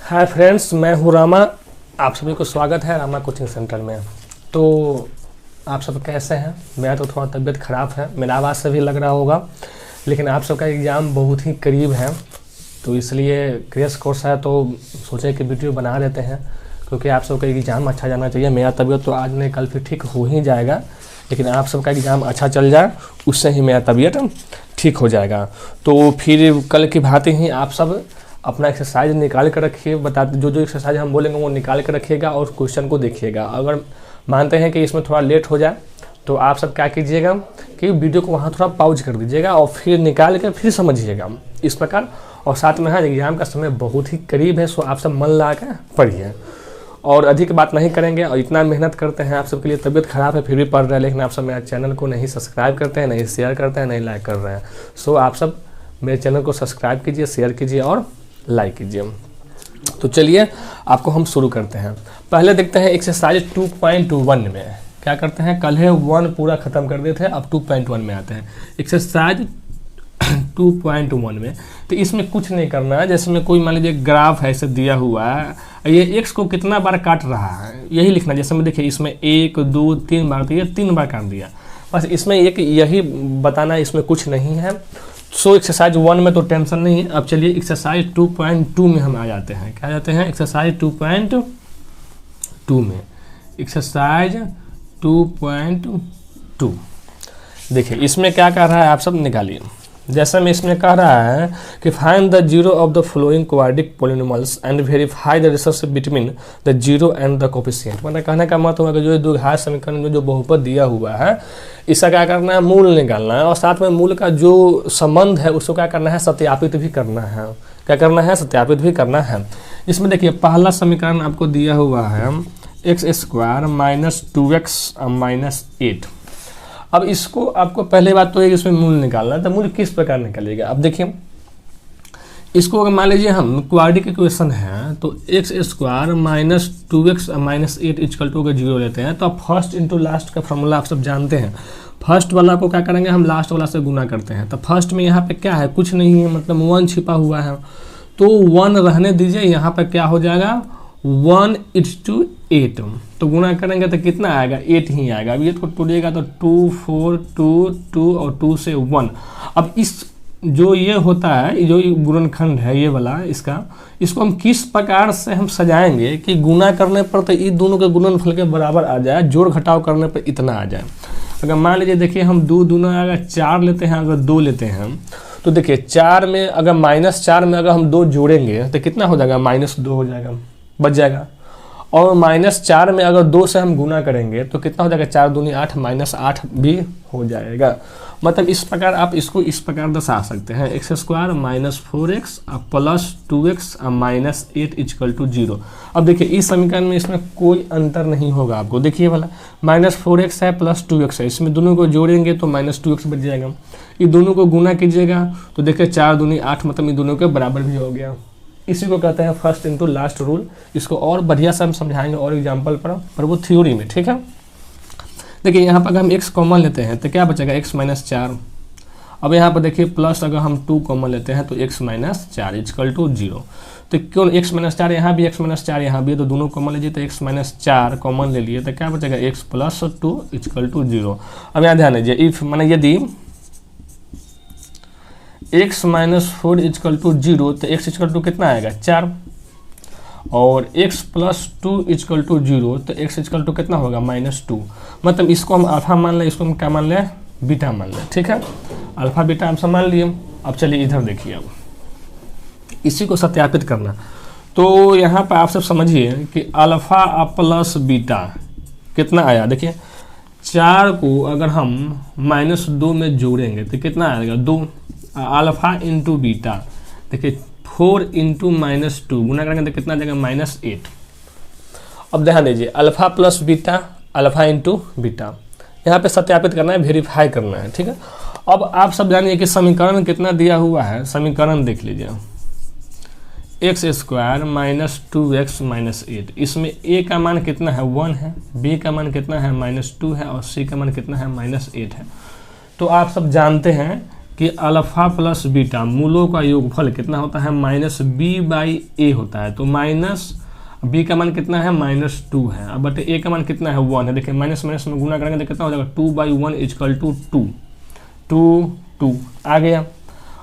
Hi friends, मैं हूँ रामा। आप सभी को स्वागत है रामा कोचिंग सेंटर में। तो आप सब कैसे हैं? मेरा तो थोड़ा तबीयत ख़राब है, मेरा आवाज़ से भी लग रहा होगा, लेकिन आप सबका एग्ज़ाम बहुत ही करीब है, तो इसलिए क्रैश कोर्स है तो सोचे कि वीडियो बना देते हैं, क्योंकि आप सबका एग्ज़ाम अच्छा जाना चाहिए। मेरा तबीयत तो आज नहीं कल फिर ठीक हो ही जाएगा, लेकिन आप सबका एग्ज़ाम अच्छा चल जाए उससे ही मेरा तबीयत ठीक हो जाएगा। तो फिर कल की भांति ही आप सब अपना एक्सरसाइज निकाल कर रखिए, बताते जो एक्सरसाइज हम बोलेंगे वो निकाल कर रखिएगा और क्वेश्चन को देखिएगा। अगर मानते हैं कि इसमें थोड़ा लेट हो जाए तो आप सब क्या कीजिएगा कि वीडियो को वहाँ थोड़ा पॉज कर दीजिएगा और फिर निकाल कर फिर समझिएगा इस प्रकार। और साथ में एग्ज़ाम का समय बहुत ही करीब है, सो आप सब मन लगा कर पढ़िए और अधिक बात नहीं करेंगे। और इतना मेहनत करते हैं, आप सबके लिए तबीयत ख़राब है फिर भी पढ़ रहे हैं, लेकिन आप सब मेरे चैनल को नहीं सब्सक्राइब करते हैं, नहीं शेयर करते हैं, नहीं लाइक कर रहे हैं। सो आप सब मेरे चैनल को सब्सक्राइब कीजिए, शेयर कीजिए और लाइक कीजिए। तो चलिए आपको हम शुरू करते हैं। पहले देखते हैं एक्सरसाइज 2.1 में क्या करते हैं। कल है 1 पूरा ख़त्म कर देते हैं, अब 2.1 में आते हैं। एक्सरसाइज 2.1 में तो इसमें कुछ नहीं करना है। जैसे में कोई मान लीजिए ग्राफ है ऐसे दिया हुआ है, ये एक्स को कितना बार काट रहा है यही लिखना। जैसे में देखिए इसमें 1 2 3 बार, तो ये 3 बार काट दिया, बस इसमें एक यही बताना, इसमें कुछ नहीं है। सो एक्सरसाइज 1 में तो टेंशन नहीं है। अब चलिए एक्सरसाइज 2.2 में हम आ जाते हैं। क्या जाते हैं एक्सरसाइज 2.2 में। एक्सरसाइज 2.2 देखिए इसमें क्या कर रहा है, आप सब निकालिए। जैसे में इसमें कह रहा है कि find the zero of the flowing quadric polynomials and verify the relationship between the zero and the coefficient. मतलब कहने का मतलब है कि जो द्विघात समीकरण में जो बहुपद दिया हुआ है इसका क्या करना है, मूल निकालना है, और साथ में मूल का जो संबंध है उसको क्या करना है, सत्यापित भी करना है। क्या करना है, सत्यापित भी करना है। इसमें देखिए पहला समीकरण आपको दिया हुआ है x² - 2x - 8। अब इसको आपको पहले बात तो है इसमें मूल निकालना है। तो मूल किस प्रकार निकालिएगा, अब देखिए इसको अगर मान लीजिए हम क्वाड्रिक इक्वेशन है तो x² - 2x - 8 = 0 लेते हैं। तो अब फर्स्ट इंटू लास्ट का फॉर्मूला आप सब जानते हैं। फर्स्ट वाला को क्या करेंगे, हम लास्ट वाला से गुना करते हैं। तो फर्स्ट में यहाँ पे क्या है, कुछ नहीं है, मतलब 1 छिपा हुआ है, तो 1 रहने दीजिए। यहाँ पे क्या हो जाएगा 1:8। तो गुना करेंगे तो कितना आएगा, 8 ही आएगा। अब ये तो टूटेगा तो 2 4 2 2 और 2 से 1। अब इस जो ये होता है, जो गुणनखंड है ये वाला, इसको हम किस प्रकार से हम सजाएंगे कि गुना करने पर तो ये दोनों के गुणनफल के बराबर आ जाए, जोड़ घटाव करने पर इतना आ जाए। अगर मान लीजिए देखिए हम 2 दूना अगर 4 लेते हैं, अगर 2 लेते हैं तो देखिए 4 में अगर -4 में अगर हम 2 जोड़ेंगे तो कितना हो जाएगा, -2 हो जाएगा, बच जाएगा। और -4 में अगर 2 से हम गुना करेंगे तो कितना हो जाएगा, 4 दूनी 8 -8 भी हो जाएगा। मतलब इस प्रकार आप इसको इस प्रकार दर्शा सकते हैं, x² - 4x + 2x - 8 = 0। अब देखिए इस समीकरण में इसमें कोई अंतर नहीं होगा आपको। देखिए वाला -4x है प्लस 2x है, इसमें दोनों को जोड़ेंगे तो -2x बच जाएगा। ये दोनों को गुना कीजिएगा तो देखिए 4 दूनी 8, मतलब ये दोनों के बराबर भी हो गया। इसी को कहते हैं फर्स्ट इंटू लास्ट रूल। इसको और बढ़िया से हम समझाएंगे और एग्जाम्पल पर वो थ्योरी में, ठीक है। देखिए यहाँ पर अगर हम x कॉमन लेते हैं तो क्या बचेगा, x - 4। अब यहाँ पर देखिए प्लस अगर हम 2 कॉमन लेते हैं तो x - 4 = 0। तो क्यों x - 4 यहाँ भी, x - 4 यहाँ भी है, तो दोनों कॉमन लीजिए तो x - 4 कॉमन ले लिए तो क्या बचेगा, x + 2 = 0। अब यहाँ ध्यान दीजिए, इफ माने यदि x - 4 = 0 तो x = कितना आएगा, 4। और x + 2 = 0 तो x = कितना होगा, -2। मतलब इसको हम अल्फा मान लें, इसको हम क्या मान लें, बीटा मान लें, ठीक है। अल्फा बीटा हम मान लिए। अब चलिए इधर देखिए, अब इसी को सत्यापित करना। तो यहाँ पर आप सब समझिए कि अल्फा प्लस बीटा कितना आया। देखिए 4 को अगर हम -2 में जोड़ेंगे तो कितना आएगा, 2। अल्फा इंटू बीटा देखिए 4 इंटू -2 गुना करेंगे तो कितना आ जाएगा, -8। अब ध्यान दीजिए alpha plus beta, alpha into beta, यहाँ पे सत्यापित करना है, वेरीफाई करना है, ठीक है। अब आप सब जानिए कि समीकरण कितना दिया हुआ है। समीकरण देख लीजिए, x² - 2x - 8। इसमें a का मान कितना है, 1 है, b का मान कितना है, -2 है, और c का मान कितना है, -8 है। तो आप सब जानते हैं कि अल्फा प्लस बीटा मूलों का योगफल कितना होता है, -b/a होता है। तो माइनस b का मान कितना है, -2 है। अब बटे a का मान कितना है, 1 है। देखिए माइनस माइनस में गुना करेंगे तो कितना हो जाएगा, 2/1 = 2 आ गया।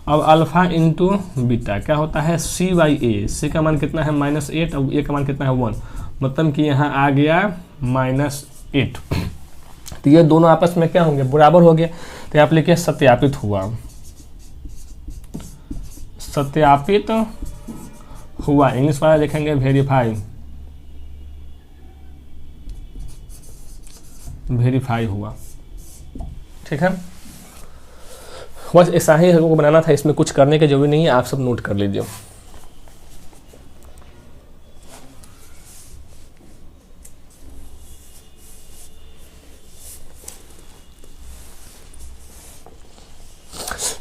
अब अल्फा इंटू बीटा क्या होता है, c/a। c का मान कितना है, -8। अब a का मान कितना है, 1, मतलब कि यहाँ आ गया -8। तो ये दोनों आपस में क्या होंगे, बराबर हो गए। तो आप लिखिए सत्यापित हुआ, सत्यापित हुआ। इंग्लिश वाला लिखेंगे वेरीफाई, वेरीफाई हुआ। ठीक है, बस ऐसा ही हमको बनाना था, इसमें कुछ करने की जरूरी नहीं है, आप सब नोट कर लीजिए।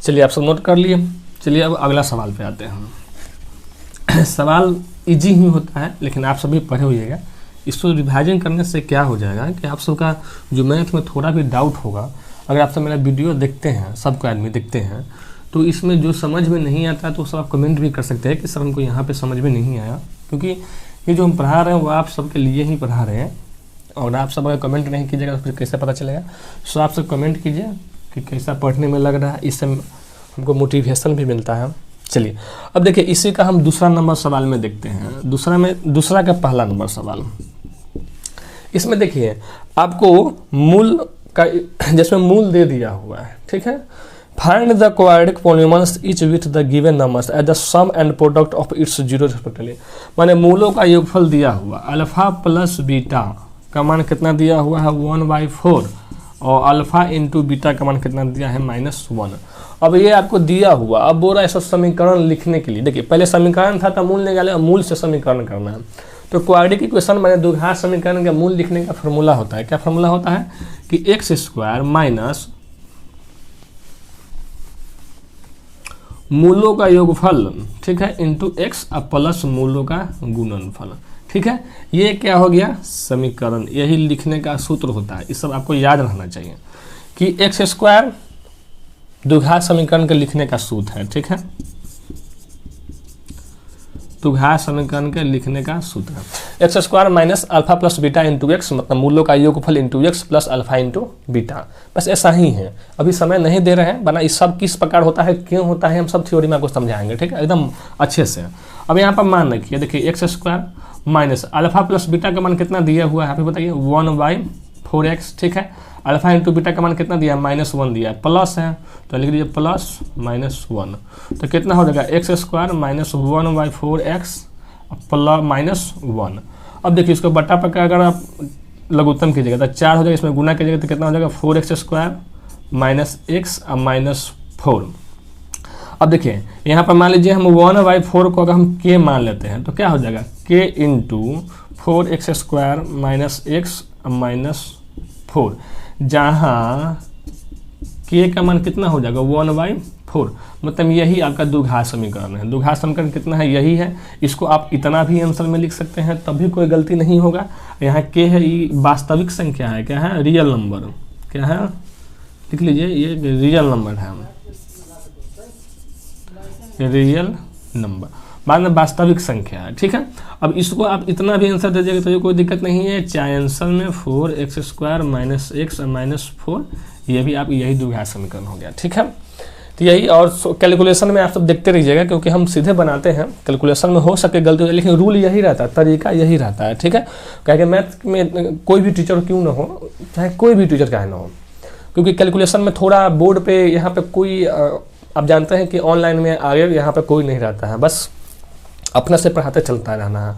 चलिए आप सब नोट कर लिए। चलिए अब अगला सवाल पे आते हैं। सवाल इजी ही होता है, लेकिन आप सभी पढ़े होइएगा। इसको रिवाइजन करने से क्या हो जाएगा कि आप सबका जो मैथ में थोड़ा भी डाउट होगा, अगर आप सब मेरा वीडियो देखते हैं, सबको आदमी देखते हैं, तो इसमें जो समझ में नहीं आता है तो सब आप कमेंट भी कर सकते हैं कि सर हमको यहाँ पे समझ में नहीं आया, क्योंकि ये जो हम पढ़ा रहे हैं वो आप सबके लिए ही पढ़ा रहे हैं। और आप सब अगर कमेंट नहीं कीजिएगा तो फिर कैसे पता चलेगा। सो आप सब कमेंट कीजिए कि कैसा पढ़ने में लग रहा है, इससे हमको मोटिवेशन भी मिलता है। चलिए अब देखिए, इसी का हम दूसरा नंबर सवाल में देखते हैं। दूसरा का पहला नंबर सवाल, इसमें देखिए आपको मूल का, जिसमें मूल दे दिया हुआ है, ठीक है। Find the quadratic polynomials each with the given numbers at the sum and product of its zero respectively. माने मूलों का योगफल दिया हुआ, अल्फा प्लस बीटा का मान कितना दिया हुआ है, 1/4, और अल्फा इंटू बीटा का मान कितना दिया है, -1। अब ये आपको दिया हुआ, अब बोल रहा है सब समीकरण लिखने के लिए। देखिए पहले समीकरण था तो मूल निकाले, मूल से समीकरण करना है। तो क्वाड्रेटिक इक्वेशन माने द्विघात समीकरण का मूल लिखने का फॉर्मूला होता है। क्या फॉर्मूला होता है कि x² माइनस मूलों का योगफल, ठीक है, इंटू x और प्लस मूलों का गुणनफल। ठीक है, ये क्या हो गया, समीकरण। यही लिखने का सूत्र होता है, इस सब आपको याद रहना चाहिए कि x² द्विघात समीकरण के लिखने का सूत्र है। ठीक है, द्विघात समीकरण के लिखने का सूत्र है x² minus alpha plus beta into x, मतलब मूलों का योगफल into x plus alpha into beta. बस ऐसा ही है, अभी समय नहीं दे रहे हैं, बना इस सब किस प्रकार होता है, क्यों होता है, हम सब थ्योरी में आपको समझाएंगे। ठीक है, एकदम अच्छे से। अब यहाँ पर मान रखिए, देखिए x² minus alpha plus beta का मान कितना दिया हुआ है, यहाँ पे बताइए 1/4x। ठीक है, अल्फा इंटू बीटा का मान कितना दिया, -1 दिया, प्लस है तो लिख दीजिए प्लस -1। तो कितना हो जाएगा, x² माइनस 1/4x प्लस -1। अब देखिए इसको बटा पर अगर आप लघुत्तम कीजिएगा तो 4 हो जाएगा, इसमें गुना कीजिएगा तो कितना हो जाएगा, 4x² माइनस x -4। अब देखिए यहाँ पर मान लीजिए हम 1/4 को अगर हम k मान लेते हैं तो क्या हो जाएगा, k into 4x² minus x -4, जहाँ k का मान कितना हो जाएगा, 1/4। मतलब यही आपका द्विघात समीकरण है। द्विघात समीकरण कितना है, यही है। इसको आप इतना भी आंसर में लिख सकते हैं, तब भी कोई गलती नहीं होगा। यहाँ k है, ये वास्तविक संख्या है, क्या है, रियल नंबर। क्या है, लिख लीजिए, ये रियल नंबर है, रियल नंबर बाद में वास्तविक संख्या है। ठीक है, अब इसको आप इतना भी आंसर दे दीजिएगा तो ये कोई दिक्कत नहीं है। चाहे आंसर में 4x² माइनस x -4, ये भी आप यही द्विघात समीकरण हो गया। ठीक है, तो यही। और कैलकुलेशन में आप सब देखते रहिएगा, क्योंकि हम सीधे बनाते हैं, कैलकुलेशन में हो सके गलती हो जाए, लेकिन रूल यही रहता है, तरीका यही रहता है। ठीक है, क्योंकि मैथ में कोई भी टीचर क्यों ना हो, चाहे कोई भी टीचर चाहे ना हो, क्योंकि कैलकुलेशन में थोड़ा बोर्ड पे यहाँ पे कोई, आप जानते हैं कि ऑनलाइन में आगे यहाँ पे कोई नहीं रहता है, बस अपना से पढ़ाते चलता रहना है।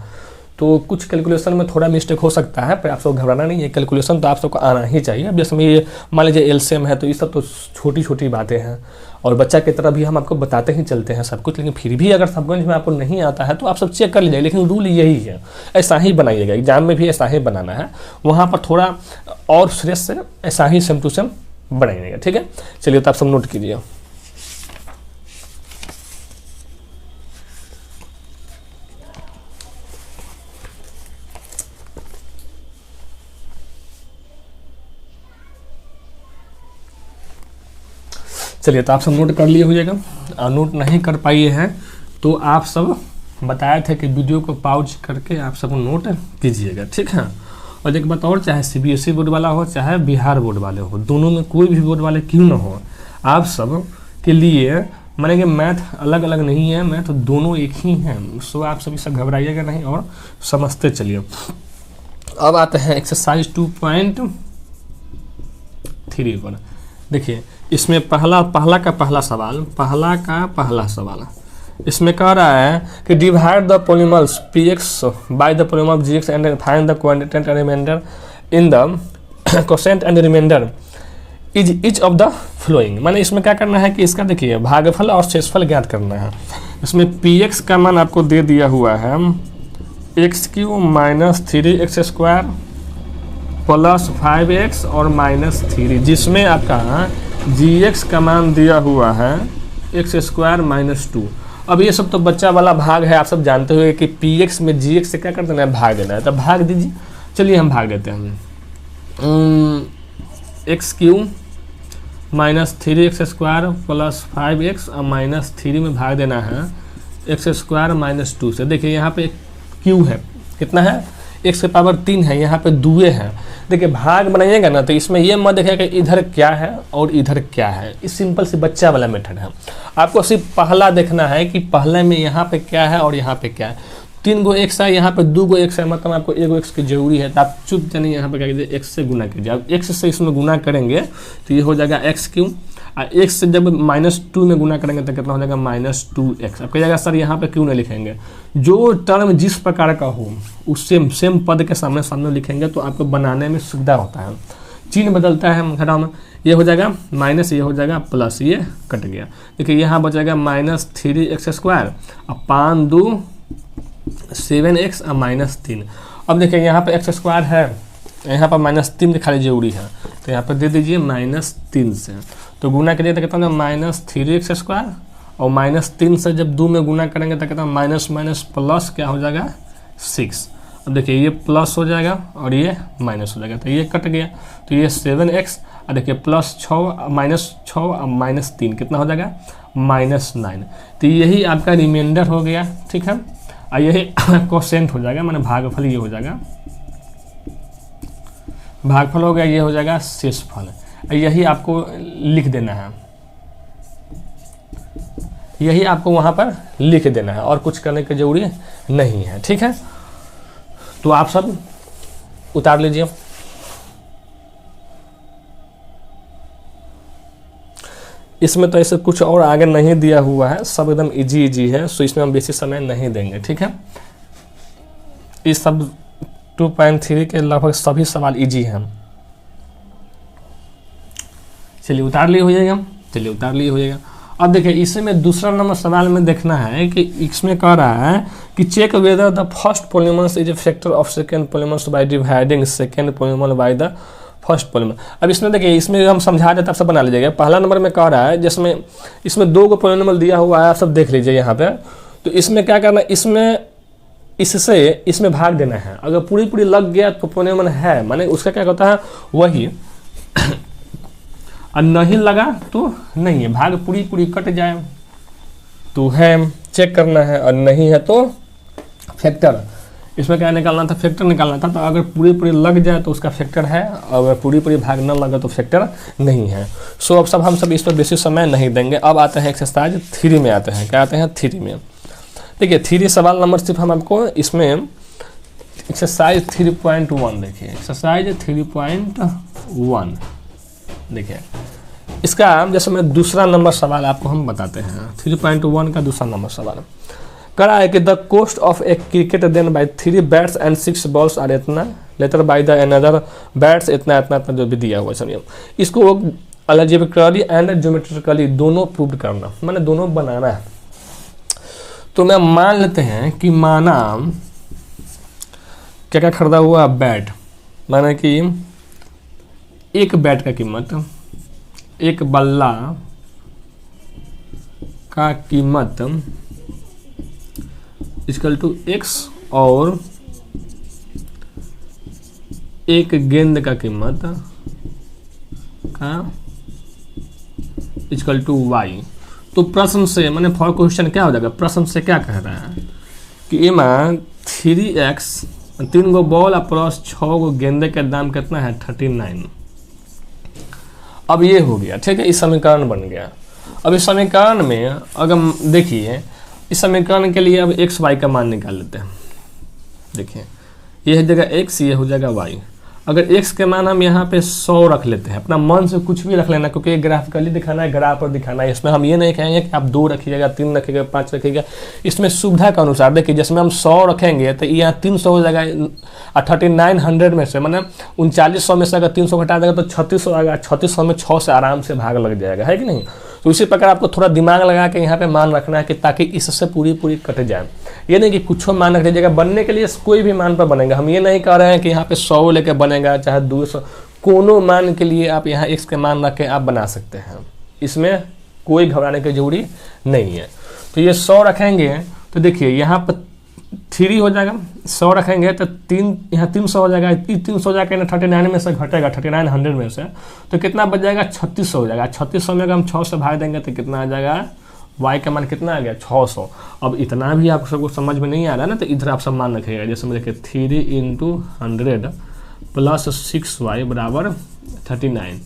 तो कुछ कैलकुलेशन में थोड़ा मिस्टेक हो सकता है, पर आप सबको घबराना नहीं है, कैलकुलेशन तो आप सबको आना ही चाहिए। अब जैसे ये मान लीजिए एलसीएम है, तो ये सब तो छोटी छोटी बातें हैं, और बच्चा की तरह भी हम आपको बताते ही चलते हैं सब कुछ। लेकिन फिर भी अगर समझ में आपको नहीं आता है तो आप सब चेक कर लीजिए, लेकिन रूल यही है, ऐसा ही बनाइएगा। एग्जाम में भी ऐसा ही बनाना है, वहाँ पर थोड़ा और श्रेष्ठ से ऐसा ही सेम टू सेम बनाइएगा। ठीक है, चलिए तो आप सब नोट कीजिए। चलिए, तो आप सब नोट कर लिए होइएगा, और नोट नहीं कर पाइए हैं तो आप सब बताए थे कि वीडियो को पॉज करके आप सब नोट कीजिएगा, ठीक है। और एक बात और, चाहे CBSE बोर्ड वाला हो चाहे बिहार बोर्ड वाले हो, दोनों में कोई भी बोर्ड वाले क्यों ना हो, आप सब के लिए माने कि मैथ अलग अलग नहीं है, मैथ दोनों एक ही हैं। सो आप सभी से घबराइएगा नहीं और समझते चलिए। अब आते हैं एक्सरसाइज 2.3 पर। देखिए, इसमें पहला का पहला सवाल इसमें कह रहा है कि divide the polymers px by the polymer gx and find the quantity and remainder in the quotient and remainder is each of the following. माने इसमें क्या करना है कि इसका देखिए भागफल और शेषफल ज्ञात करना है। इसमें px का मान आपको दे दिया हुआ है x³ - 3x² प्लस 5x और -3, जिसमें आपका gx का मान दिया हुआ है x² - 2। अब ये सब तो बच्चा वाला भाग है, आप सब जानते हुए कि px में gx से क्या कर देना है, भाग देना है। तो भाग दीजिए, चलिए हम भाग देते हैं। x³ - 3x² प्लस 5x और -3 में भाग देना है x² - 2 से। देखिए यहाँ पे q है, कितना है, x के पावर 3 है, यहाँ पे दुए हैं। देखिए भाग बनाइएगा ना तो इसमें ये मत देखिएगा कि इधर क्या है और इधर क्या है। इस सिंपल सी बच्चा वाला मेथड है। आपको सिर्फ पहला देखना है कि पहले में यहाँ पे क्या है और यहाँ पे क्या है। 3 गो x है, यहाँ पे 2 गो x है, मतलब आपको 1 गो x की जरूरी है। तो आप चुप जानिए, यहाँ पे क्या कीजिए, x से गुना कीजिए। आप x से इसमें गुना करेंगे तो ये हो जाएगा x³ और x से जब -2 में गुना करेंगे तो कितना हो जाएगा, -2x। अब कहिएगा सर यहाँ पे क्यों नहीं लिखेंगे, जो टर्म जिस प्रकार का हो उस सेम पद के सामने लिखेंगे तो आपको बनाने में सुविधा होता है। चिन्ह बदलता है घटाव में, ये हो जाएगा माइनस, ये हो जाएगा प्लस, ये कट गया। देखिए यहाँ बचेगा -3x² और 5 2 7x और -3। अब देखिए यहाँ पे x² है, यहाँ पर -3 की खाली जरूरी है, तो यहाँ पर दे दीजिए -3 से। तो गुना करिए तो कितना होगा, -3x² और -3 से जब 2 में गुना करेंगे तो कितना, माइनस प्लस क्या हो जाएगा, 6। अब देखिए ये प्लस हो जाएगा और ये माइनस हो जाएगा, तो ये कट गया। तो ये 7x और देखिए प्लस 6 -6 और -3 कितना हो जाएगा, -9। तो यही आपका रिमाइंडर हो गया, ठीक है। और यही कोसेंट हो जाएगा, माने भागफल ये हो जाएगा, भागफल हो गया, ये हो जाएगा शेषफल। यही आपको लिख देना है, यही आपको वहां पर लिख देना है और कुछ करने की जरूरी नहीं है, ठीक है। तो आप सब उतार लीजिए। इसमें तो ऐसे कुछ और आगे नहीं दिया हुआ है, सब एकदम इजी है, सो इसमें हम बेसी समय नहीं देंगे, ठीक है। इस सब 2.3 के लगभग सभी सवाल इजी हैं। चलिए उतार लिए होइएगा। अब देखिए इसमें दूसरा नंबर सवाल में देखना है कि इसमें कह रहा है कि check whether the first polymer is a factor of second polymer by dividing second polymer by the first polymer. अब इसमें देखिए, इसमें हम समझा देते आप सब बना लीजिएगा। पहला नंबर में कह रहा है जिसमें इसमें 2 गो पॉलीमर दिया हुआ है, आप सब देख लीजिए यहाँ पे। तो इसमें क्या करना है, इसमें भाग देना है। अगर पूरी लग गया तो पॉलीमर है, माने उसका क्या होता है वही, और नहीं लगा तो नहीं है, भाग पूरी कट जाए तो है, चेक करना है, और नहीं है तो फैक्टर। इसमें क्या निकालना था, फैक्टर निकालना था। तो अगर पूरी लग जाए तो उसका फैक्टर है, और अगर पूरी भाग न लगे तो फैक्टर नहीं है। सो अब हम सब इस पर बेसी समय नहीं देंगे। अब आते हैं एक्सरसाइज 3 में आते हैं। क्या आते हैं 3 में, देखिए 3 सवाल नंबर सिर्फ हम आपको इसमें एक्सरसाइज 3.1 देखिए, एक्सरसाइज 3.1 देखिए। इसका जैसे मैं दूसरा नंबर सवाल आपको हम बताते हैं। 3.1 का दूसरा नंबर सवाल करा है कि the cost of a cricket then by 3 bats and 6 balls are इतना, letter by the another bats इतना जो भी दिया हुआ है। समझिए इसको अलजेब्रिकली एंड ज्योमेट्रिकली दोनों प्रूव करना, माने दोनों बनाना है। तो मैं मान लेते हैं कि माना क्या खरीदा हुआ बैट, माने कि एक बैट का कीमत, एक बल्ला का कीमत इक्वल टू x और एक गेंद का कीमत का इक्वल टू वाई। तो प्रश्न से मैंने फॉर क्वेश्चन क्या हो जाएगा, प्रश्न से क्या कह रहा है कि एमा 3x 3 गो बॉल प्लस 6 गो गेंदे के दाम कितना है 39। अब ये हो गया, ठीक है, इस समीकरण बन गया। अब इस समीकरण में अगर देखिए, इस समीकरण के लिए अब एक्स वाई का मान निकाल लेते हैं। देखिए ये हो जाएगा x, ये हो जाएगा y। अगर x के मान हम यहाँ पे 100 रख लेते हैं, अपना मन से कुछ भी रख लेना, क्योंकि ये ग्राफिकली दिखाना है, ग्राफ पर दिखाना है। इसमें हम ये नहीं कहेंगे कि आप 2 रखिएगा, 3 रखिएगा, 5 रखिएगा। इसमें सुविधा के अनुसार देखिए, जिसमें हम 100 रखेंगे तो यहाँ 300 हो जाएगा। 3900 में से मतलब 3900 में से अगर 300 घटा देगा तो 3600 आएगा। 3600 में 6 से आराम से भाग लग जाएगा, है कि नहीं। तो इसी प्रकार आपको थोड़ा दिमाग लगा के यहाँ पे मान रखना है कि ताकि इससे पूरी कट जाए। ये नहीं कि कुछ मान रख दीजिएगा, बनने के लिए कोई भी मान पर बनेगा। हम ये नहीं कह रहे हैं कि यहाँ पे 100 लेके बनेगा चाहे 200, कोनो मान के लिए आप यहाँ x के मान रख के आप बना सकते हैं। इसमें कोई घबराने की जरूरी नहीं है। तो ये 100 रखेंगे तो देखिए यहाँ पर 3 हो जाएगा, 100 रखेंगे तो 3 यहाँ 300 हो जाएगा। 300 जाकर ना 39 में से घटेगा, 3900 में से तो कितना बच जाएगा 3600 हो जाएगा। 3600 में अगर हम 6 से भाग देंगे तो कितना आ जाएगा, y का मान कितना आ गया 600। अब इतना भी आप सबको समझ में नहीं आ रहा ना, तो इधर आप सब मान रखिएगा। जैसे मैं देखिए 3 × 100 प्लस 6y बराबर 39।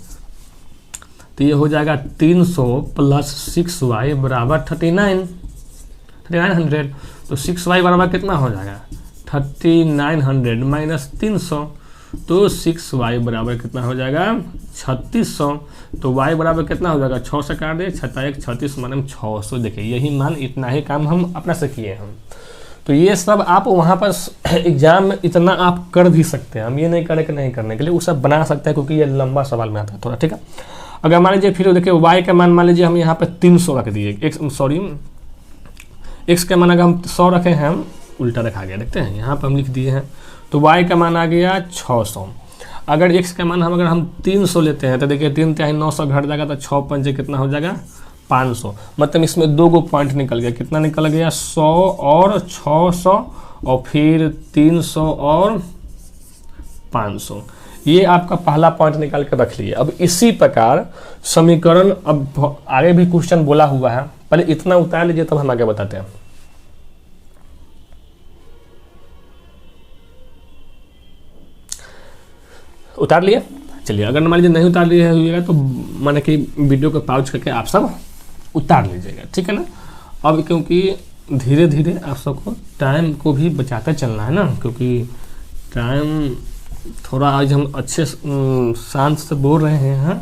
तो ये हो जाएगा 300 प्लस 6y बराबर 3900। तो 6y बराबर कितना हो जाएगा 3900 माइनस 300, तो 6y बराबर कितना हो जाएगा 3600। तो y बराबर कितना हो जाएगा 6 से काट दे, 6 36 मान 600। देखिए यही मान, इतना ही काम हम अपना से किए हम। तो ये सब आप वहाँ पर एग्जाम में इतना आप कर भी सकते हैं। हम ये नहीं करें कि नहीं करने के लिए, वो सब बना सकते हैं, क्योंकि ये लंबा सवाल में आता है थोड़ा, ठीक है। अगर मान लीजिए फिर देखिए y का मान लीजिए हम यहाँ पे 300 रख दिए, x का मान अगर हम 100 रखे हैं, हम उल्टा रखा गया, देखते हैं यहाँ पर हम लिख दिए हैं। तो y का मान आ गया 600। अगर x का मान अगर हम 300 लेते हैं तो देखिए 3 × 900 घट जाएगा, तो 6 × 5 कितना हो जाएगा 500। मतलब इसमें 2 गो पॉइंट निकल गया, कितना निकल गया 100 और 600 और फिर 300 और 500। ये आपका पहला पॉइंट निकाल कर रख लिए। अब इसी प्रकार समीकरण, अब आगे भी क्वेश्चन बोला हुआ है, पहले इतना उतार लीजिए तब हम आगे बताते हैं। उतार लिए, चलिए। अगर मान लीजिए नहीं उतार लिए हुएगा तो माने कि वीडियो को पॉज करके आप सब उतार लीजिएगा, ठीक है ना। अब क्योंकि धीरे धीरे आप सबको टाइम को भी बचाते चलना है ना, क्योंकि टाइम थोड़ा आज हम अच्छे शांत से बोल रहे हैं,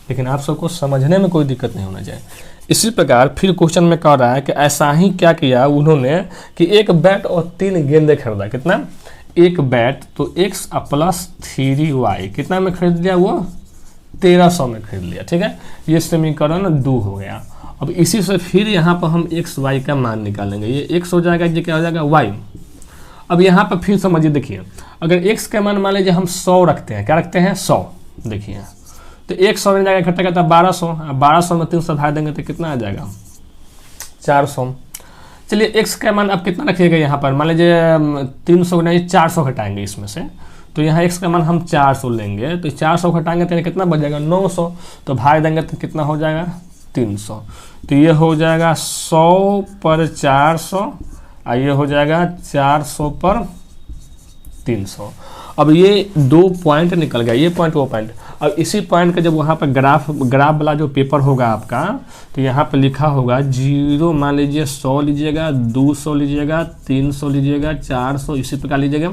लेकिन आप सबको समझने में कोई दिक्कत नहीं होना चाहिए। इसी प्रकार फिर क्वेश्चन में कह रहा है कि ऐसा ही क्या किया उन्होंने कि 1 बैट और 3 गेंदे खरीदा। कितना, 1 बैट तो x प्लस 3y कितना में खरीद लिया, वो 1300 में खरीद लिया, ठीक है। ये समीकरण 2 हो गया। अब इसी से फिर यहाँ पर हम x y का मान निकालेंगे। ये x हो जाएगा, ये क्या हो जाएगा y। अब यहाँ पर फिर समझिए, देखिए अगर x का मान लीजिए हम 100 रखते हैं, क्या रखते हैं 100, देखिए तो 100 में जाएगा घटेगा तो 1200, 1200 में 300 भाग देंगे तो कितना आ जाएगा 400। चलिए x का मान अब कितना रखिएगा, यहाँ पर मान लीजिए 300 नहीं 400 घटाएंगे इसमें से, तो यहाँ x का मान हम 400 लेंगे, तो 400 घटाएंगे तो कितना बच जाएगा 900, तो भाग देंगे तो कितना हो जाएगा 300। तो ये हो जाएगा 100 पर 400 और ये हो जाएगा 400 पर 300। अब ये 2 पॉइंट निकल गया, ये पॉइंट वो पॉइंट। अब इसी पॉइंट का जब वहाँ पर ग्राफ वाला जो पेपर होगा आपका, तो यहाँ पर लिखा होगा 0 मान लीजिए 100 लीजिएगा, 200 लीजिएगा, 300 लीजिएगा, 400 इसी प्रकार लीजिएगा।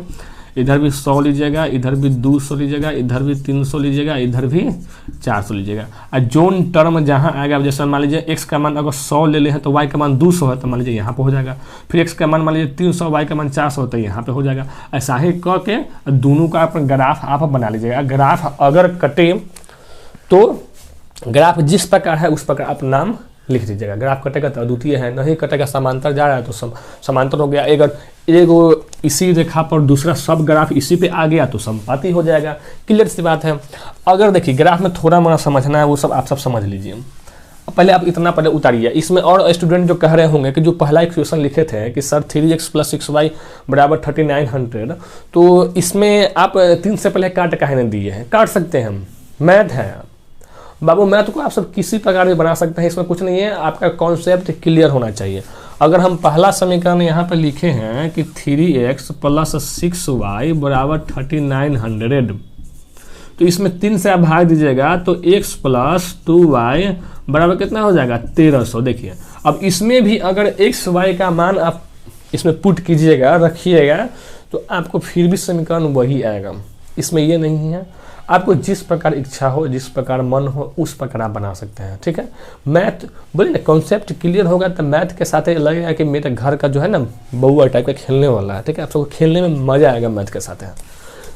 इधर भी 100 लीजिएगा, इधर भी 200 लीजिएगा, इधर भी 300 लीजिएगा, इधर भी 400 लीजिएगा। और जोन टर्म जहाँ आएगा, जैसे मान लीजिए x का मान अगर 100 ले ले हैं तो y का मान 200 है, तो मान लीजिए यहाँ पे हो जाएगा। फिर x का मान लीजिए 300, y का मान 400 तो यहाँ पे हो जाएगा। ऐसा ही कह के दोनों का अपना ग्राफ आप बना लीजिएगा। ग्राफ अगर कटे तो ग्राफ जिस प्रकार है उस प्रकार आप नाम लिख दीजिएगा। ग्राफ कटेगा तो अद्वितीय है, नहीं कटेगा समांतर जा रहा है तो समांतर हो गया। अगर एगो इसी रेखा पर दूसरा सब ग्राफ इसी पे आ गया तो समपाती हो जाएगा। क्लियर सी बात है। अगर देखिए ग्राफ में थोड़ा मोड़ा समझना है वो सब आप सब समझ लीजिए। पहले आप इतना पहले उतारिए। इसमें और स्टूडेंट जो कह रहे होंगे कि जो पहला इक्वेशन लिखे थे कि सर 3x + 6y बराबर 3900, तो इसमें आप 3 से पहले काट काहे नहीं दिए हैं। काट सकते हैं, मैथ है। बाबू मैथ को आप सब किसी प्रकार से बना सकते हैं, इसमें कुछ नहीं है, आपका कॉन्सेप्ट क्लियर होना चाहिए। अगर हम पहला समीकरण यहाँ पर लिखे हैं कि 3x + 6y बराबर 3900, तो इसमें 3 से आप भाग दीजिएगा तो x + 2y बराबर कितना हो जाएगा 1300। देखिए अब इसमें भी अगर x y का मान आप इसमें पुट कीजिएगा, रखिएगा, तो आपको फिर भी समीकरण वही आएगा। इसमें ये नहीं है, आपको जिस प्रकार इच्छा हो, जिस प्रकार मन हो, उस प्रकार आप बना सकते हैं। ठीक है, मैथ बोले ना कॉन्सेप्ट क्लियर होगा तो मैथ के साथ लगेगा कि मेरे घर का जो है ना बउआ टाइप का खेलने वाला है। ठीक है, आप सबको खेलने में मजा आएगा मैथ के साथ है।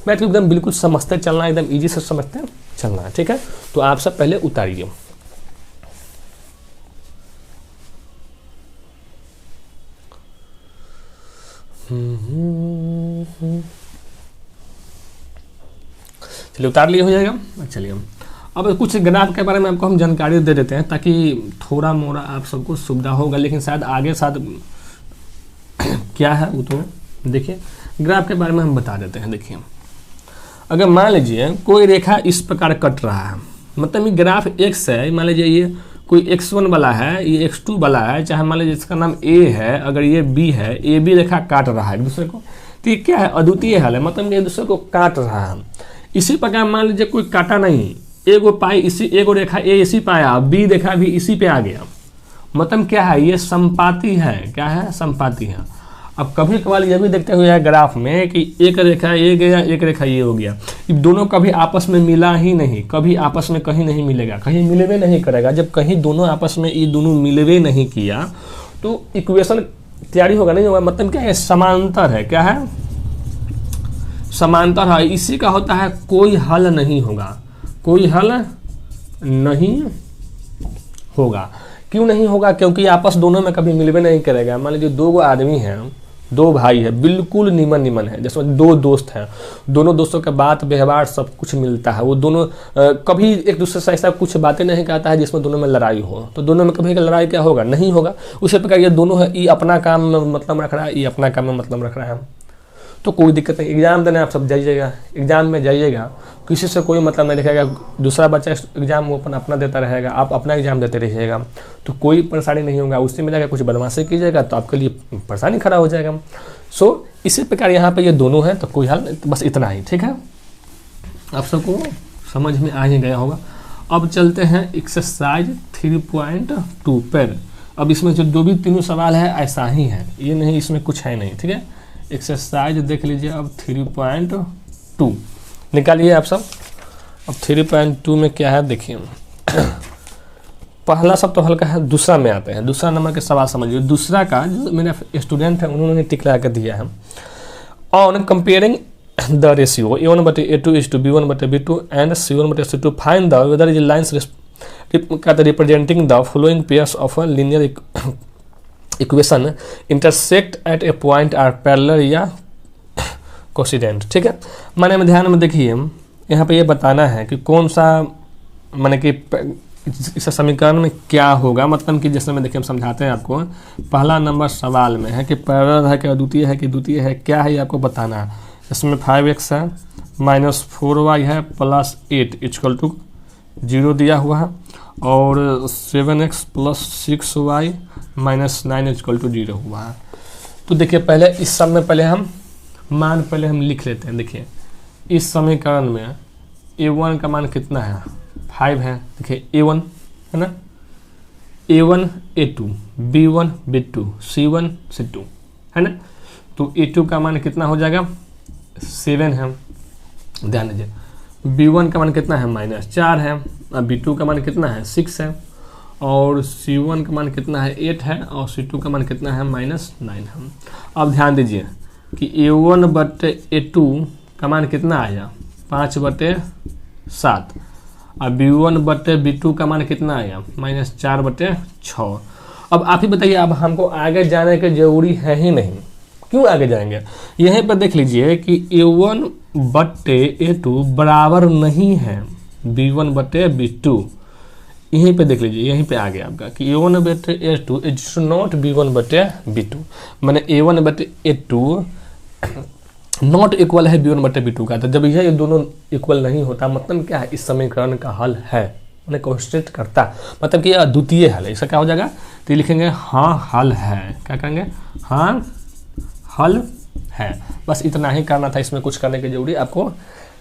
मैथ को एकदम बिल्कुल समझते चलना है, एकदम ईजी से समझते चलना है। ठीक है, तो आप सब पहले उतारिए। चलिए उतार लिए हो जाएगा। चलिए अब कुछ ग्राफ के बारे में आपको हम जानकारी दे देते हैं ताकि थोड़ा मोड़ा आप सबको सुविधा होगा, लेकिन शायद आगे साथ क्या है वो तो देखिए। ग्राफ के बारे में हम बता देते हैं। देखिए अगर मान लीजिए कोई रेखा इस प्रकार कट रहा है, मतलब ये ग्राफ x है, मान लीजिए ये कोई x1 वाला है, ये x2 वाला है, चाहे मान लीजिए इसका नाम a है, अगर ये b है, a b रेखा काट रहा है एक दूसरे को, तो ये क्या है अद्वितीय हल है, मतलब एक दूसरे को काट रहा है। इसी प्रकार मान लीजिए कोई काटा नहीं, एगो पाई इसी एगो रेखा ए इसी पे आया, बी रेखा भी इसी पे आ गया, मतलब क्या है ये संपाती है। क्या है? संपाती है। अब कभी कभार ये भी देखते हुए है ग्राफ में कि एक रेखा ये गया, एक रेखा ये हो गया, दोनों कभी आपस में मिला ही नहीं, कभी आपस में कहीं नहीं मिलेगा, कहीं मिलवे नहीं करेगा। जब कहीं दोनों आपस में ये दोनों मिलवे नहीं किया तो इक्वेशन तैयारी होगा नहीं होगा, मतलब क्या है समांतर है। क्या है? समांतर है। इसी का होता है कोई हल नहीं होगा, कोई हल नहीं होगा। क्यों नहीं होगा? क्योंकि आपस दोनों में कभी मिलवे नहीं करेगा। मान लीजिए दो आदमी हैं, दो भाई है, बिल्कुल निमन है, जैसे दो दोस्त हैं, दोनों दोस्तों के बात व्यवहार सब कुछ मिलता है, वो दोनों कभी एक दूसरे से ऐसा कुछ बातें नहीं कहता है जिसमें दोनों में लड़ाई हो, तो दोनों में कभी लड़ाई क्या होगा? नहीं होगा। उसी प्रकार ये दोनों है, ये अपना काम में मतलब रख रहा है, ये अपना काम में मतलब रख रहा है, तो कोई दिक्कत नहीं। एग्जाम देने आप सब जाइएगा, एग्जाम में जाइएगा, किसी से कोई मतलब नहीं दिखेगा, दूसरा बच्चा एग्जाम वो अपना देता रहेगा, आप अपना एग्जाम देते रहिएगा, तो कोई परेशानी नहीं होगा। उसी में जाकर कुछ बदमाशी कीजिएगा तो आपके लिए परेशानी खड़ा हो जाएगा। सो इसी प्रकार यहाँ पे ये दोनों हैं, तो कोई हाल नहीं, तो बस इतना ही। ठीक है, आप सबको समझ में आ ही गया होगा। अब चलते हैं एक्सरसाइज 3.2 पर। अब इसमें जो भी तीनों सवाल है ऐसा ही है, ये नहीं इसमें कुछ है नहीं। ठीक है, एक्सरसाइज देख लीजिए। अब 3.2 निकालिए आप सब। अब 3.2 में क्या है देखिए, पहला सब तो हल्का है, दूसरा में आते हैं। दूसरा नंबर के सवाल समझिए। दूसरा का जो मेरा स्टूडेंट है उन्होंने टिक लगा कर दिया है, on comparing the ratio A1/A2:B1/B2 and C1/C2 find the whether is lines representing the following pairs of linear equation intersect at a point are parallel या कोसिडेंट। ठीक है, मैंने ध्यान में देखिए यहाँ पे ये बताना है कि कौन सा माने कि इस समीकरण में क्या होगा, मतलब कि जैसे में देखिए हम समझाते हैं आपको। पहला नंबर सवाल में है कि पैरेलल है कि अद्वितीय है कि द्वितीय है, क्या है ये आपको बताना है। इसमें 5x है, -4y है, +8 = 0 दिया हुआ है, और 7x + 6y -9 = 0 हुआ है। तो देखिए पहले इस सब में पहले हम मान लिख लेते हैं। देखिए इस समीकरण में A1 का मान कितना है? 5 है। देखिए A1 है ना, A1 A2 B1 B2 C1 C2 है ना, तो A2 का मान कितना हो जाएगा? 7 है। ध्यान दीजिए B1 का मान कितना है? -4 है। और B2 का मान कितना है? 6 है। और C1 का मान कितना है? 8 है। और C2 का मान कितना है? -9 है। अब ध्यान दीजिए कि A1/A2 का मान कितना आया? 5/7। और B1/B2 का मान कितना आया? -4/6। अब आप ही बताइए, अब हमको आगे जाने की जरूरी है ही नहीं, क्यों आगे जाएंगे? यहीं पर देख लीजिए कि A1/A2 बराबर नहीं है B1/B2। यहीं पे देख लीजिए, यहीं पे आ गया आपका कि A1/A2 इज नॉट B1/B2, मैंने A1/A2 नॉट इक्वल है B1/B2 का। तो जब ये दोनों इक्वल नहीं होता, मतलब क्या है? इस समीकरण का हल है उन्हें कंसिस्ट करता, मतलब कि अद्वितीय हल है। इसका क्या हो जाएगा, तो लिखेंगे हाँ हल है, क्या करेंगे, हाँ हल है। बस इतना ही करना था, इसमें कुछ करने की जरूरी आपको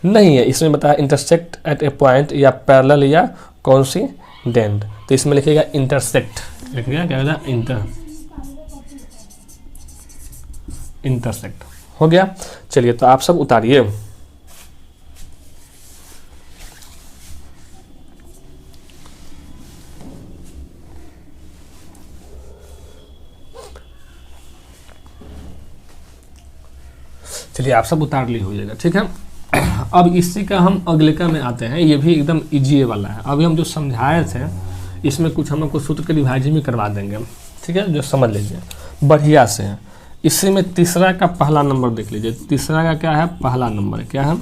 नहीं है। इसमें बताया इंटरसेक्ट एट ए पॉइंट या पैरेलल या कोइंसिडेंट, तो इसमें लिखिएगा इंटरसेक्ट, लिखिएगा क्या होगा, इंटरसेक्ट हो गया। चलिए तो आप सब उतारिए। चलिए आप सब उतार लिए होइएगा, ठीक है। अब इसी का हम अगले का में आते हैं, ये भी एकदम इजी वाला है। अभी हम जो समझाए थे इसमें कुछ हम आपको सूत्र के रिवाइज भी करवा देंगे, ठीक है, जो समझ लीजिए बढ़िया से। इसी में तीसरा का पहला नंबर देख लीजिए, तीसरा का क्या है, पहला नंबर क्या है,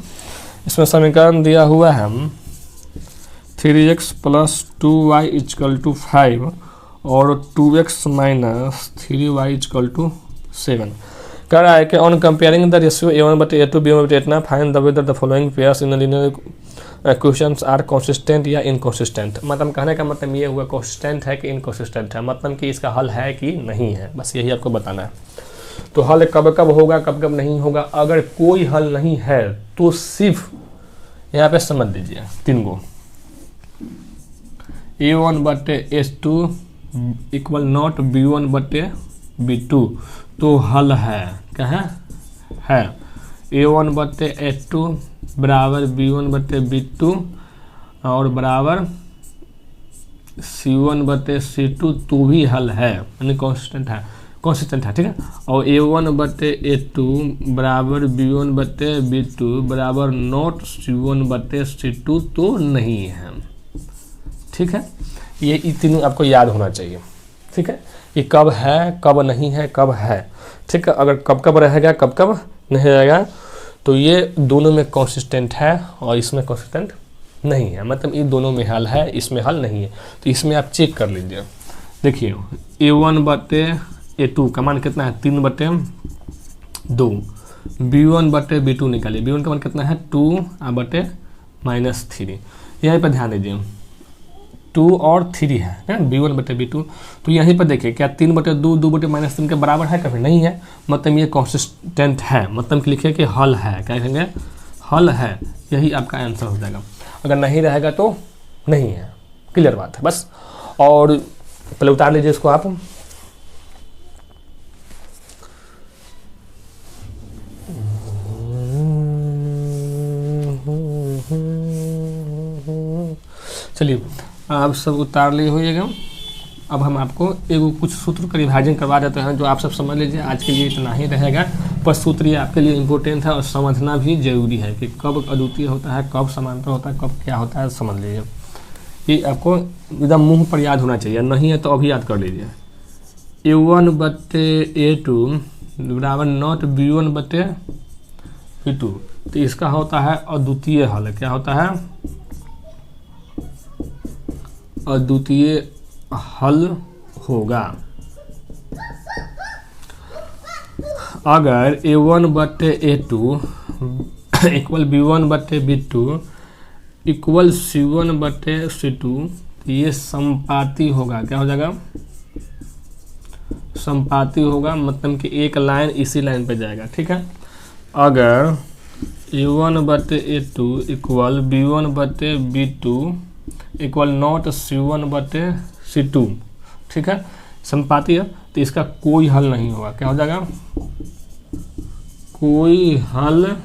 इसमें समीकरण दिया हुआ है 3x + 2y = 5 और 2x - 3y = 7। कह रहा है कि on comparing the ratio a1/a2 b1/a find the whether the following pairs in linear equations are consistent या इनकंसिस्टेंट। मतलब कहने का मतलब ये हुआ कंसिस्टेंट है कि इनकंसिस्टेंट है, मतलब कि इसका हल है कि नहीं है, बस यही आपको बताना है। तो हल कब कब होगा, कब कब नहीं होगा। अगर कोई हल नहीं है तो सिर्फ यहाँ पे समझ लीजिए तीन गो a1/a2 = नॉट b1/b2 तो हल है, क्या है a1/a2 बराबर b1/b2 और बराबर c1/c2 तो भी हल है, यानी कांस्टेंट है, ठीक है। और a1/a2 बराबर b1/b2 बराबर नॉट c1/c2 तो नहीं है, ठीक है। ये तीनों आपको याद होना चाहिए, ठीक है। ये कब है, कब नहीं है, कब है, ठीक है। अगर कब कब रहेगा, कब कब नहीं रहेगा, तो ये दोनों में कंसिस्टेंट है और इसमें कंसिस्टेंट नहीं है, मतलब इन दोनों में हल है, इसमें हल नहीं है। तो इसमें आप चेक कर लीजिए, देखिए a1/a2 का मान कितना है, 3/2, b1/b2 निकालिए, b1 का मान कितना है 2/-3। यहीं पर ध्यान दीजिए 2 और 3 है b1/b2, तो यहीं पर देखिए क्या 3/2 2/-3 के बराबर है, कभी नहीं है, मतलब ये कंसिस्टेंट है, मतलब कि लिखिए कि हल है, क्या कहेंगे, हल है। यही आपका आंसर हो जाएगा। अगर नहीं रहेगा तो नहीं है, क्लियर बात है बस। और पहले उतार लीजिए इसको आप। चलिए आप सब उतार लिए होइएगा। अब हम आपको एगो कुछ सूत्र का रिवाइजन करवा देते हैं, जो आप सब समझ लीजिए। आज के लिए इतना ही रहेगा, पर सूत्र ये आपके लिए इम्पोर्टेंट है और समझना भी जरूरी है कि कब अद्वितीय होता है, कब समांतर होता है, कब क्या होता है, समझ लीजिए। ये आपको एकदम मुंह पर याद होना चाहिए, नहीं है तो अभी याद कर लीजिए। a1/a2 बराबर नॉट b1/b2, तो इसका होता है अद्वितीय हल। क्या होता है, अद्वितीय हल होगा अगर a1/a2 = b1/b2 = c1/c2, ये संपाती होगा। क्या हो जाएगा, संपाती होगा, मतलब कि एक लाइन इसी लाइन पे जाएगा, ठीक है। अगर a1/a2 = b1/b2 = नॉट c1/c2, ठीक है, संपाती है, तो इसका कोई हल नहीं होगा। क्या हो जाएगा, कोई हल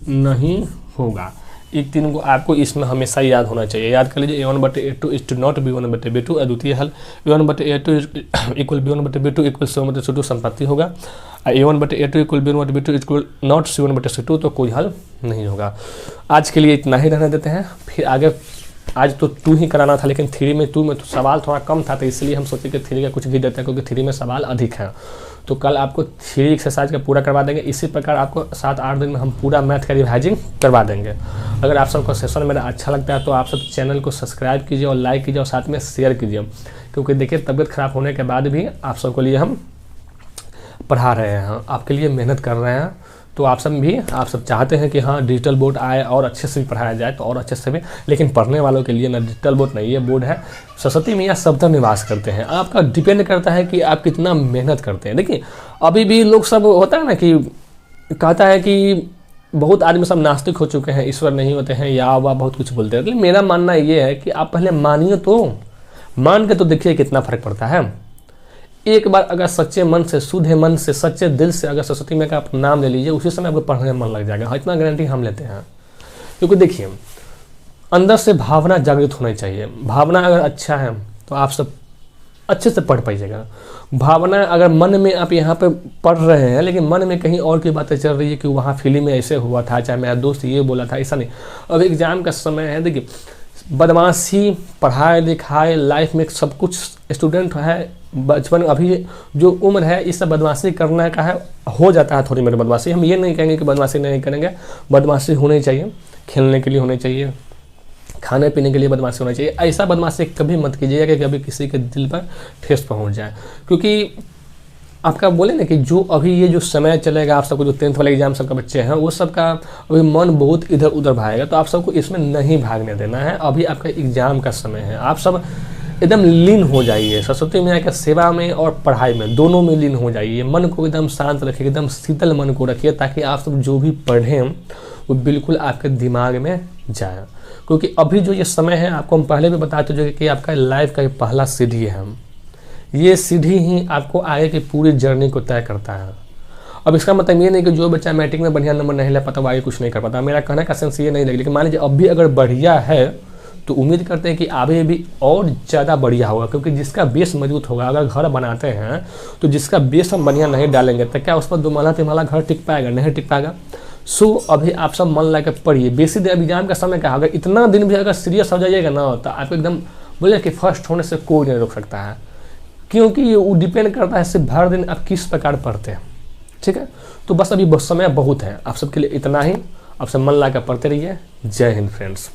नहीं होगा। एक तीन को आपको इसमें हमेशा याद होना चाहिए, याद कर लीजिए। a1/a2 = नॉट b1/b2 अद्वितीय हल, a1/a2 = b1/b2 = c1/c2 संपाती होगा, a1/a2 = b1/b2 = नॉट c1/c2 तो कोई हल नहीं होगा। आज के लिए इतना ही रहने देते हैं, फिर आगे। आज तो 2 ही कराना था, लेकिन 3 में 2 में तो सवाल थोड़ा कम था, तो इसलिए हम सोचे कि 3 का कुछ भी देते हैं, क्योंकि 3 में सवाल अधिक है। तो कल आपको 3 एक्सरसाइज का पूरा करवा देंगे। इसी प्रकार आपको 7-8 दिन में हम पूरा मैथ का रिवाइजिंग करवा देंगे। अगर आप सबको सेशन मेरा अच्छा लगता है तो आप सब चैनल को सब्सक्राइब कीजिए और लाइक कीजिए और साथ में शेयर कीजिए, क्योंकि देखिए तबीयत खराब होने के बाद भी आप सबके लिए हम पढ़ा रहे हैं, आपके लिए मेहनत कर रहे हैं। तो आप सब चाहते हैं कि हाँ डिजिटल बोर्ड आए और अच्छे से भी पढ़ाया जाए तो और अच्छे से भी, लेकिन पढ़ने वालों के लिए ना डिजिटल बोर्ड नहीं, ये बोर्ड है सरस्वती मैया सब तक निवास करते हैं। आपका डिपेंड करता है कि आप कितना मेहनत करते हैं। देखिए अभी भी लोग सब होता है ना कि कहता है कि बहुत आदमी सब नास्तिक हो चुके हैं, ईश्वर नहीं होते हैं या वह बहुत कुछ बोलते हैं, लेकिन मेरा मानना ये है कि आप पहले मानिए, तो मान के तो देखिए कितना फर्क पड़ता है। एक बार अगर सच्चे मन से, शुद्ध मन से, सच्चे दिल से अगर सरस्वती मैया का आप नाम ले लीजिए, उसी समय आपको पढ़ने में मन लग जाएगा। इतना गारंटी हम लेते हैं। क्योंकि देखिए अंदर से भावना जागृत होनी चाहिए। भावना अगर अच्छा है तो आप सब अच्छे से पढ़ पाइएगा। भावना अगर मन में आप यहाँ पे पढ़ रहे हैं लेकिन मन में कहीं और की बातें चल रही है कि वहाँ फिल्म में ऐसे हुआ था, चाहे मेरा दोस्त ये बोला था, ऐसा नहीं। अब एग्जाम का समय है। देखिए बदमाशी, पढ़ाई लिखाई, लाइफ में सब कुछ स्टूडेंट है, बचपन अभी जो उम्र है इस सब बदमाशी करने का है, हो जाता है थोड़ी मेरी बदमाशी। हम ये नहीं कहेंगे कि बदमाशी नहीं करेंगे, बदमाशी होनी चाहिए, खेलने के लिए होनी चाहिए, खाने पीने के लिए बदमाशी होना चाहिए। ऐसा बदमाशी कभी मत कीजिएगा कि कभी किसी के दिल पर ठेस पहुंच जाए। क्योंकि आपका बोले ना कि जो अभी ये जो समय चलेगा, आप सबको जो 10th वाले एग्जाम सबका बच्चे हैं वो सबका अभी मन बहुत इधर उधर भागेगा, तो आप सबको इसमें नहीं भागने देना है। अभी आपका एग्जाम का समय है, आप सब एकदम लीन हो जाइए सरस्वती मैया के सेवा में और पढ़ाई में, दोनों में लीन हो जाइए। मन को एकदम शांत रखिए, एकदम शीतल मन को रखिए, ताकि आप सब जो भी पढ़ें वो बिल्कुल आपके दिमाग में जाए। क्योंकि अभी जो ये समय है, आपको हम पहले भी बता चुके कि आपका लाइफ का पहला सीढ़ी है। ये सीढ़ी ही आपको आगे की पूरी जर्नी को तय करता है। अब इसका मतलब ये नहीं कि जो बच्चा मैट्रिक में बढ़िया नंबर नहीं ले पाता वो आगे कुछ नहीं कर पाता, मेरा कहने का सेंस ये नहीं लगे। लेकिन मान लीजिए अब भी अगर बढ़िया है तो उम्मीद करते हैं कि आगे भी और ज़्यादा बढ़िया होगा। क्योंकि जिसका बेस मजबूत होगा, अगर घर बनाते हैं तो जिसका बेस हम बढ़िया नहीं डालेंगे तो क्या उस पर दुमाला तिमाला घर टिक पाएगा? नहीं टिक पाएगा। सो अभी आप सब मन लगा के पढ़िए। बेसिक एग्जाम का समय का अगर इतना दिन भी अगर सीरियस हो जाइएगा ना तो आपको एकदम बोले कि फर्स्ट होने से कोई नहीं रोक सकता है। क्योंकि वो डिपेंड करता है सिर्फ भर दिन आप किस प्रकार पढ़ते हैं। ठीक है, तो बस अभी समय बहुत है, आप सबके लिए इतना ही। आप सब मन लगा पढ़ते रहिए। जय हिंद फ्रेंड्स।